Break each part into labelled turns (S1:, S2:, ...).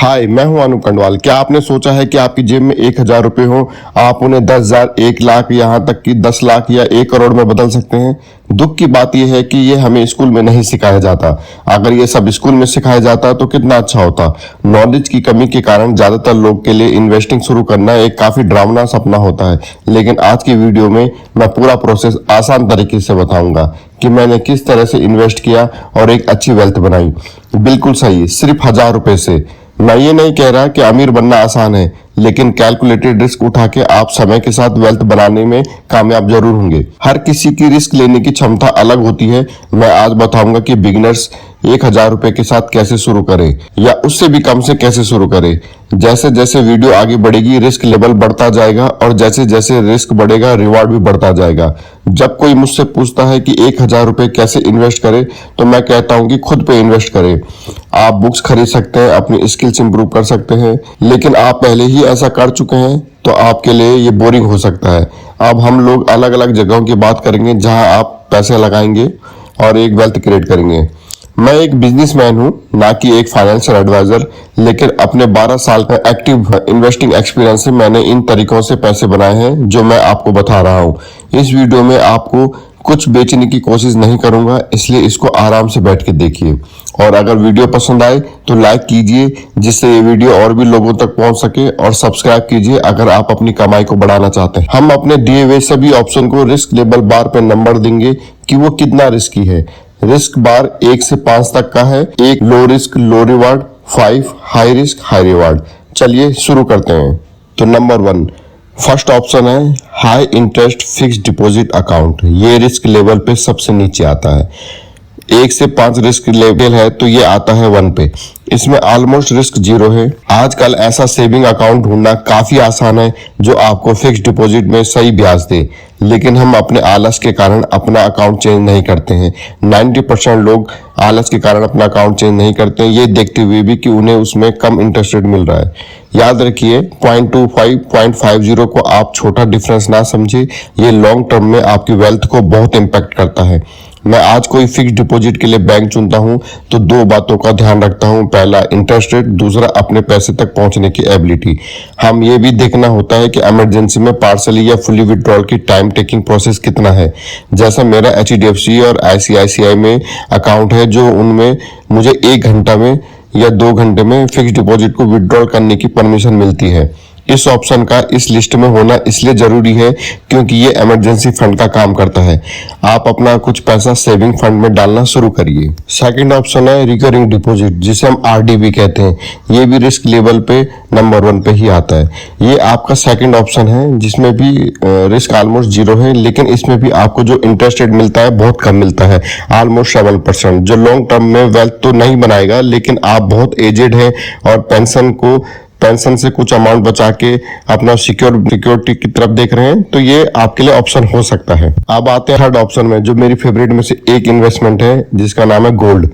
S1: हाय, मैं हूं अनु कंडवाल। क्या आपने सोचा है कि आपकी जेब में 1,000 रुपए हो, आप उन्हें 10,000, 1 लाख, यहाँ तक कि 10 लाख या 1 करोड़ में बदल सकते हैं? दुख की बात यह है कि ये हमें स्कूल में नहीं सिखाया जाता। अगर ये सब स्कूल में सिखाया जाता तो कितना अच्छा होता। नॉलेज की कमी के कारण ज्यादातर लोग के लिए इन्वेस्टिंग शुरू करना एक काफी डरावना सपना होता है, लेकिन आज की वीडियो में मैं पूरा प्रोसेस आसान तरीके से बताऊंगा कि मैंने किस तरह से इन्वेस्ट किया और एक अच्छी वेल्थ बनाई। बिल्कुल सही, सिर्फ 1,000 रुपए से। मैं ये नहीं कह रहा कि अमीर बनना आसान है, लेकिन कैलकुलेटेड रिस्क उठा के आप समय के साथ वेल्थ बनाने में कामयाब जरूर होंगे। हर किसी की रिस्क लेने की क्षमता अलग होती है। मैं आज बताऊंगा कि बिगिनर्स 1,000 रुपए के साथ कैसे शुरू करें या उससे भी कम से कैसे शुरू करें। जैसे जैसे वीडियो आगे बढ़ेगी रिस्क लेवल बढ़ता जाएगा और जैसे जैसे रिस्क बढ़ेगा रिवार्ड भी बढ़ता जाएगा। जब कोई मुझसे पूछता है कि 1,000 रुपए कैसे इन्वेस्ट करें, तो मैं कहता हूं कि खुद पे इन्वेस्ट करें। आप बुक्स खरीद सकते हैं, अपनी स्किल्स इंप्रूव कर सकते हैं, लेकिन आप पहले ही ऐसा कर चुके हैं तो आपके लिए ये बोरिंग हो सकता है। अब हम लोग अलग अलग जगहों की बात करेंगे जहां आप पैसे लगाएंगे और एक वेल्थ क्रिएट करेंगे। मैं एक बिजनेसमैन हूं, ना कि एक फाइनेंशियल एडवाइजर, लेकिन अपने 12 साल का एक्टिव इन्वेस्टिंग एक्सपीरियंस से मैंने इन तरीकों से पैसे बनाए हैं जो मैं आपको बता रहा हूं। इस वीडियो में आपको कुछ बेचने की कोशिश नहीं करूंगा, इसलिए इसको आराम से बैठ के देखिए। और अगर वीडियो पसंद आए तो लाइक कीजिए, जिससे ये वीडियो और भी लोगों तक पहुंच सके, और सब्सक्राइब कीजिए अगर आप अपनी कमाई को बढ़ाना चाहते हैं। हम अपने दिए हुए सभी ऑप्शन को रिस्क लेवल बार पे नंबर देंगे कि वो कितना रिस्की है। रिस्क बार 1 से 5 तक का है। 1 low risk low reward, 5 high risk high reward. चलिए शुरू करते हैं। तो नंबर 1 फर्स्ट ऑप्शन है high interest fixed deposit account. ये रिस्क लेवल पे सबसे नीचे आता है। 1 से 5 रिस्क लेवल है तो ये आता है 1 पे। इसमें ऑलमोस्ट रिस्क 0 है। आजकल ऐसा सेविंग अकाउंट ढूंढना काफी आसान है जो आपको फिक्स्ड डिपॉजिट में सही ब्याज दे, लेकिन हम अपने आलस के कारण अपना अकाउंट चेंज नहीं करते हैं। 90% लोग आलस के कारण अपना अकाउंट चेंज नहीं करते हैं, ये देखते हुए भी कि उन्हें उसमें कम इंटरेस्ट रेट मिल रहा है। याद रखिए 0.25, 0.50 को आप छोटा डिफरेंस ना समझे, ये लॉन्ग टर्म में आपकी वेल्थ को बहुत इंपैक्ट करता है। मैं आज कोई फिक्स डिपॉजिट के लिए बैंक चुनता हूं तो 2 बातों का ध्यान रखता हूं। पहला इंटरेस्ट रेट, दूसरा अपने पैसे तक पहुंचने की एबिलिटी। हम ये भी देखना होता है कि इमरजेंसी में पार्सली या फुली विड्रॉल की टाइम टेकिंग प्रोसेस कितना है। जैसा मेरा HDFC और ICICI में अकाउंट है, जो उनमें मुझे 1 घंटा में या 2 घंटे में फिक्स डिपॉजिट को विड्रॉल करने की परमिशन मिलती है। इस ऑप्शन का इस लिस्ट में होना इसलिए जरूरी है क्योंकि ये इमरजेंसी फंड का काम करता है। आप अपना कुछ पैसा सेविंग फंड में डालना शुरू करिए। सेकंड ऑप्शन है रिकरिंग डिपॉजिट, जिसे हम RD भी कहते हैं। ये भी रिस्क लेवल पे नंबर 1 पे ही आता है। ये आपका सेकंड ऑप्शन है, जिसमें भी रिस्क ऑलमोस्ट 0 है, लेकिन इसमें भी आपको जो इंटरेस्ट रेट मिलता है बहुत कम मिलता है, ऑलमोस्ट 7%, जो लॉन्ग टर्म में वेल्थ तो नहीं बनाएगा, लेकिन आप बहुत एजेड हैं और पेंशन से कुछ अमाउंट बचा के अपना सिक्योरिटी की तरफ देख रहे हैं, तो ये आपके लिए ऑप्शन हो सकता है। अब आते हैं थर्ड ऑप्शन में, जो मेरी फेवरेट में से एक इन्वेस्टमेंट है, जिसका नाम है गोल्ड।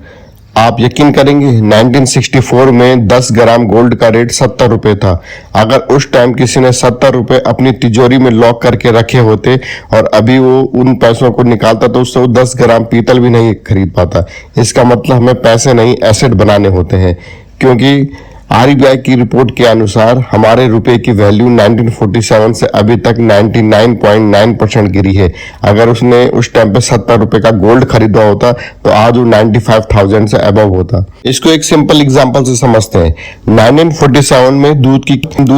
S1: आप यकीन करेंगे 1964 में 10 ग्राम गोल्ड का रेट 70 रुपए था। अगर उस टाइम किसी ने 70 रुपए अपनी तिजोरी में लॉक करके रखे होते और अभी वो उन पैसों को निकालता तो उससे वो 10 ग्राम पीतल भी नहीं खरीद पाता। इसका मतलब हमें पैसे नहीं एसेट बनाने होते हैं, क्योंकि RBI की रिपोर्ट के अनुसार हमारे रुपए की वैल्यू 1947 से अभी तक 99.9% गिरी है। अगर उसने उस टाइम पे 70 रुपए का गोल्ड खरीदा होता तो आज वो 95,000 से अबव होता। इसको एक सिंपल एग्जांपल से समझते हैं। 1947 में दूध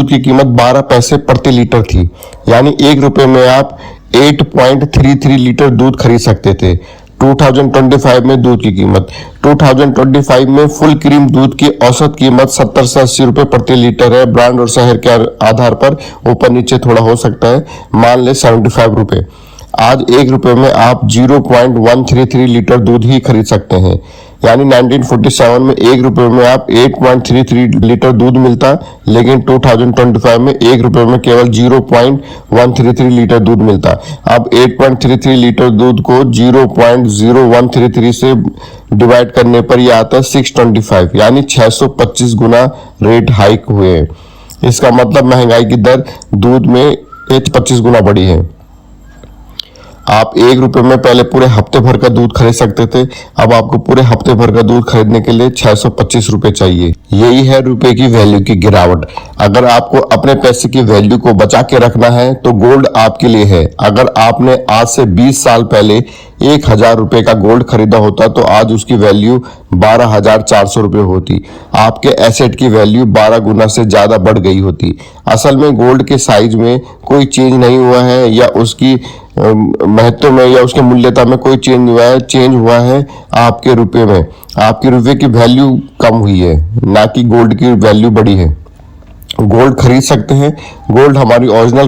S1: की कीमत 12 पैसे प्रति लीटर थी, यानी 1 रुपए में आप 8.33 लीटर दूध खरीद सकते थे। 2025 में दूध की कीमत 2025 में फुल क्रीम दूध की औसत कीमत 70 से 80 रुपए प्रति लीटर है। ब्रांड और शहर के आधार पर ऊपर नीचे थोड़ा हो सकता है, मान ले 75 रुपए। आज 1 रुपए में आप 0.133 लीटर दूध ही खरीद सकते हैं, यानी 1947 में 1 रुपए में आप 8.33 लीटर दूध मिलता, लेकिन 2025 में 1 रुपए में केवल 0.133 लीटर दूध मिलता। अब 8.33 लीटर दूध को 0.0133 से डिवाइड करने पर यह आता है 625, यानी 625 गुना रेट हाइक हुए हैं। इसका मतलब महंगाई की दर दूध में 25 गुना बढ़ी है। आप 1 रुपए में पहले पूरे हफ्ते भर का दूध खरीद सकते थे, अब आपको पूरे हफ्ते भर का दूध खरीदने के लिए 625 रुपए चाहिए। यही है रुपए की वैल्यू की गिरावट। अगर आपको अपने पैसे की वैल्यू को बचा के रखना है तो गोल्ड आपके लिए है। अगर आपने आज से 20 साल पहले 1000 रुपए का गोल्ड खरीदा होता तो आज उसकी वैल्यू 12,400 रुपए होती। आपके एसेट की वैल्यू 12 गुना से ज्यादा बढ़ गई होती। असल में गोल्ड के साइज में कोई चेंज नहीं हुआ है या उसकी महत्व में या उसके मूल्यता में कोई चेंज हुआ है। चेंज हुआ है आपके रुपए में। आपके रुपए की वैल्यू कम हुई है, ना कि गोल्ड की वैल्यू बढ़ी है। गोल्ड खरीद सकते हैं। गोल्ड हमारी ओरिजिनल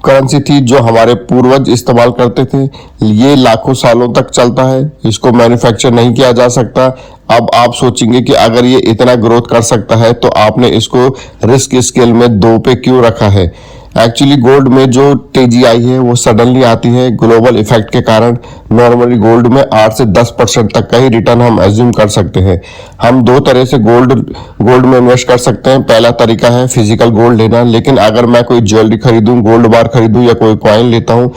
S1: करेंसी थी जो हमारे पूर्वज इस्तेमाल करते थे। ये लाखों सालों तक चलता है, इसको मैन्युफैक्चर नहीं किया जा सकता। अब आप सोचेंगे कि अगर ये इतना ग्रोथ कर सकता है तो आपने इसको रिस्क स्केल में 2 पे क्यों रखा है। एक्चुअली गोल्ड में जो तेजी आई है वो सडनली आती है ग्लोबल इफेक्ट के कारण। नॉर्मली गोल्ड में 8 से 10% तक का ही रिटर्न हम एज्यूम कर सकते हैं। हम 2 तरह से गोल्ड में इन्वेस्ट कर सकते हैं। पहला तरीका है फिजिकल गोल्ड लेना, लेकिन अगर मैं कोई ज्वेलरी खरीदूं, गोल्ड बार खरीदूं या कोई कॉइन लेता हूं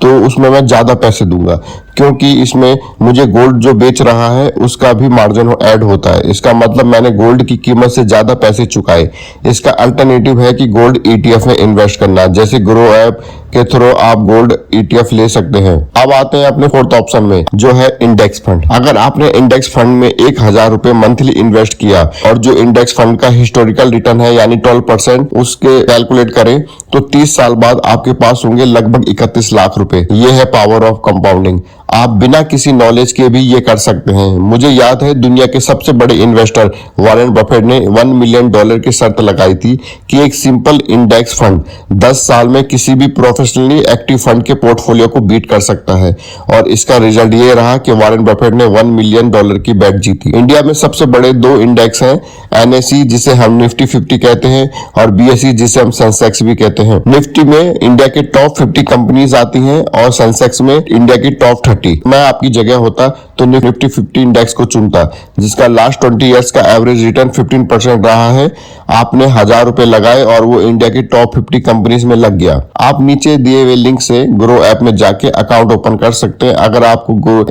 S1: तो उसमें मैं ज्यादा पैसे दूंगा, क्योंकि इसमें मुझे गोल्ड जो बेच रहा है उसका भी मार्जिन ऐड होता है। इसका मतलब मैंने गोल्ड की कीमत से ज्यादा पैसे चुकाए। इसका अल्टरनेटिव है कि गोल्ड ETF में इन्वेस्ट करना, जैसे ग्रो ऐप के थ्रू आप गोल्ड ETF ले सकते हैं। अब आते हैं अपने 4th ऑप्शन में, जो है इंडेक्स फंड। अगर आपने इंडेक्स फंड में 1000 रुपए मंथली इन्वेस्ट किया और जो इंडेक्स फंड का हिस्टोरिकल रिटर्न है यानी 12% उसके कैलकुलेट करें तो 30 साल बाद आपके पास होंगे लगभग 31 लाख रुपए। ये है पावर ऑफ कंपाउंडिंग। आप बिना किसी नॉलेज के भी ये कर सकते हैं। मुझे याद है दुनिया के सबसे बड़े इन्वेस्टर वॉरेन बफेट ने $1 मिलियन की शर्त लगाई थी कि एक सिंपल इंडेक्स फंड 10 साल में किसी भी प्रोफेशनली एक्टिव फंड के पोर्टफोलियो को बीट कर सकता है, और इसका रिजल्ट ये रहा कि वॉरेन बफेट ने $1 मिलियन की बेट जीती। इंडिया में सबसे बड़े 2 इंडेक्स हैं, NSE जिसे हम निफ्टी 50 कहते हैं और BSE जिसे हम सेंसेक्स भी कहते हैं। निफ्टी में इंडिया के टॉप 50 कंपनीज आती हैं और सेंसेक्स में इंडिया की टॉप 30। मैं आपकी जगह होता तो निफ्टी 50 इंडेक्स को चुनता, जिसका लास्ट 20 इयर्स का एवरेज रिटर्न 15% रहा है। आपने 1000 रुपए लगाए और वो इंडिया की टॉप 50 कंपनीज में लग गया। आप नीचे दिए हुए लिंक से ग्रो ऐप में जाके अकाउंट ओपन कर सकते हैं। अगर आपको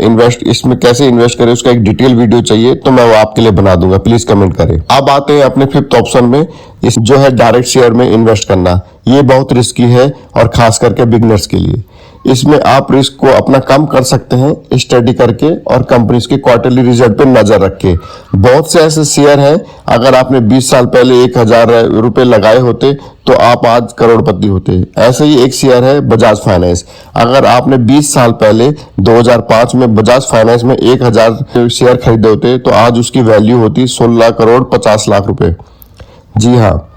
S1: इसमें कैसे इन्वेस्ट करें उसका एक डिटेल वीडियो चाहिए तो मैं वो आपके लिए बना दूंगा, प्लीज कमेंट करें। अब आते हैं अपने 5th ऑप्शन में, इस जो है डायरेक्ट शेयर में इन्वेस्ट करना। ये बहुत रिस्की है और खास करके बिगनर्स के लिए। इसमें आप रिस्क को अपना कम कर सकते हैं स्टडी करके और कंपनीज के क्वार्टरली रिजल्ट पे नजर रख के। बहुत से ऐसे शेयर हैं, अगर आपने 20 साल पहले 1000 रुपए लगाए होते तो आप आज करोड़पति होते। ऐसे ही एक शेयर है बजाज फाइनेंस। अगर आपने 20 साल पहले 2005 में बजाज फाइनेंस में 1000 शेयर खरीदे होते तो आज उसकी वैल्यू होती 16 करोड़ 50 लाख रुपए। जी हाँ,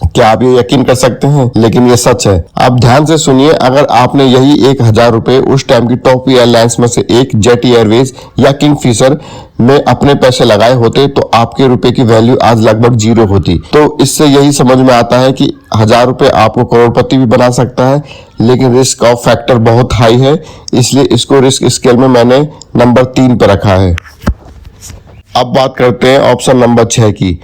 S1: क्या आप ये यकीन कर सकते हैं? लेकिन ये सच है। आप ध्यान से सुनिए, अगर आपने यही 1000 रुपए उस टाइम की टॉप एयरलाइंस में से एक जेट एयरवेज या किंगफिशर में अपने पैसे लगाए होते तो आपके रुपए की वैल्यू आज लगभग 0 होती। तो इससे यही समझ में आता है कि 1000 रुपए आपको करोड़पति भी बना सकता है, लेकिन रिस्क ऑफ फैक्टर बहुत हाई है, इसलिए इसको रिस्क स्केल में मैंने नंबर 3 पे रखा है। अब बात करते हैं ऑप्शन नंबर 6 की,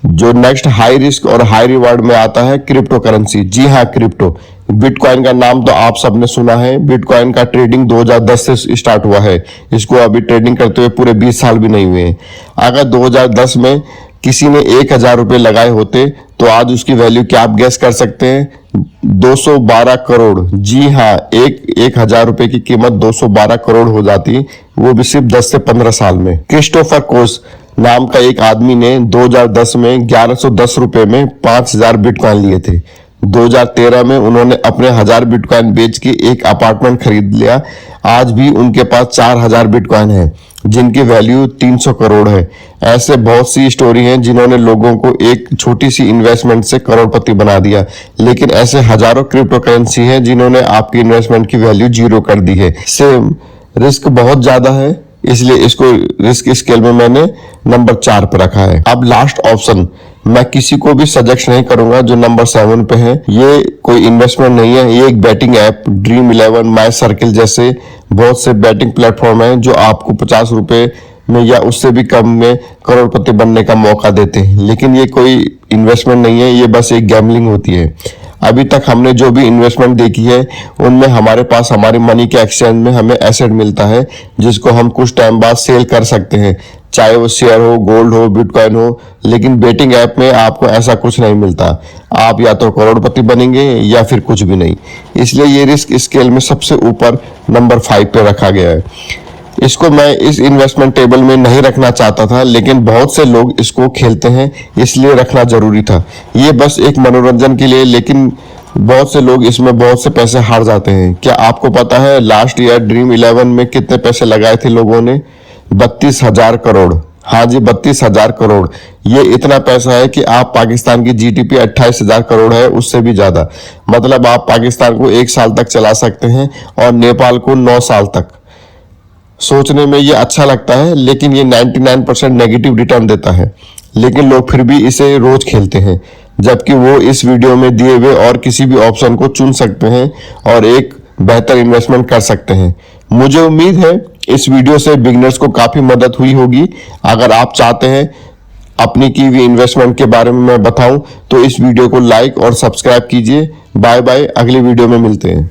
S1: जो नेक्स्ट हाई रिस्क और हाई रिवार्ड में आता है, क्रिप्टो करेंसी। जी हाँ, क्रिप्टो। बिटकॉइन का नाम तो आप सबने सुना है। बिटकॉइन का ट्रेडिंग 2010 से स्टार्ट हुआ है। इसको अभी ट्रेडिंग करते हुए पूरे 20 साल भी नहीं हुए हैं। अगर 2010 में किसी ने 1000 रुपए लगाए होते तो आज उसकी वैल्यू क्या आप गैस कर सकते हैं? 212 करोड़। जी हाँ, 1000 रुपए की कीमत 212 करोड़ हो जाती, वो भी सिर्फ 10 से 15 साल में। क्रिस्टोफर कोस नाम का एक आदमी ने 2010 में 1110 रुपए में 5000 बिटकॉइन लिए थे। 2013 में उन्होंने अपने 1000 बिटकॉइन बेच के एक अपार्टमेंट खरीद लिया। आज भी उनके पास 4000 बिटकॉइन है, जिनकी वैल्यू 300 करोड़ है। ऐसे बहुत सी स्टोरी हैं जिन्होंने लोगों को एक छोटी सी इन्वेस्टमेंट से करोड़पति बना दिया, लेकिन ऐसे हजारों क्रिप्टो करेंसी हैं जिन्होंने आपकी इन्वेस्टमेंट की वैल्यू 0 कर दी है। सेम रिस्क बहुत ज्यादा है, इसलिए इसको रिस्क स्केल में मैंने नंबर 4 पे रखा है। अब लास्ट ऑप्शन, मैं किसी को भी सजेस्ट नहीं करूंगा, जो नंबर 7 पे है। ये कोई इन्वेस्टमेंट नहीं है, ये एक बैटिंग ऐप ड्रीम 11, माई सर्किल जैसे बहुत से बैटिंग प्लेटफॉर्म हैं जो आपको 50 रुपए में या उससे भी कम में करोड़पति बनने का मौका देते हैं। लेकिन ये कोई इन्वेस्टमेंट नहीं है, ये बस एक गैम्बलिंग होती है। अभी तक हमने जो भी इन्वेस्टमेंट देखी है उनमें हमारे पास हमारी मनी के एक्सचेंज में हमें एसेट मिलता है जिसको हम कुछ टाइम बाद सेल कर सकते हैं, चाहे वो शेयर हो, गोल्ड हो, बिटकॉइन हो। लेकिन बेटिंग ऐप में आपको ऐसा कुछ नहीं मिलता। आप या तो करोड़पति बनेंगे या फिर कुछ भी नहीं। इसलिए ये रिस्क स्केल में सबसे ऊपर नंबर 5 पे रखा गया है। इसको मैं इस इन्वेस्टमेंट टेबल में नहीं रखना चाहता था, लेकिन बहुत से लोग इसको खेलते हैं इसलिए रखना जरूरी था। ये बस एक मनोरंजन के लिए, लेकिन बहुत से लोग इसमें बहुत से पैसे हार जाते हैं। क्या आपको पता है लास्ट ईयर ड्रीम 11 में कितने पैसे लगाए थे लोगों ने? 32,000 करोड़। हाँ जी, 32,000 करोड़। ये इतना पैसा है कि आप पाकिस्तान की जीडीपी 28,000 करोड़ है, उससे भी ज्यादा। मतलब आप पाकिस्तान को 1 साल तक चला सकते हैं और नेपाल को 9 साल तक। सोचने में ये अच्छा लगता है, लेकिन ये 99% नेगेटिव रिटर्न देता है। लेकिन लोग फिर भी इसे रोज खेलते हैं, जबकि वो इस वीडियो में दिए हुए और किसी भी ऑप्शन को चुन सकते हैं और एक बेहतर इन्वेस्टमेंट कर सकते हैं। मुझे उम्मीद है इस वीडियो से बिगनर्स को काफी मदद हुई होगी। अगर आप चाहते हैं अपनी की हुई इन्वेस्टमेंट के बारे में मैं बताऊं तो इस वीडियो को लाइक और सब्सक्राइब कीजिए। बाय बाय, अगली वीडियो में मिलते हैं।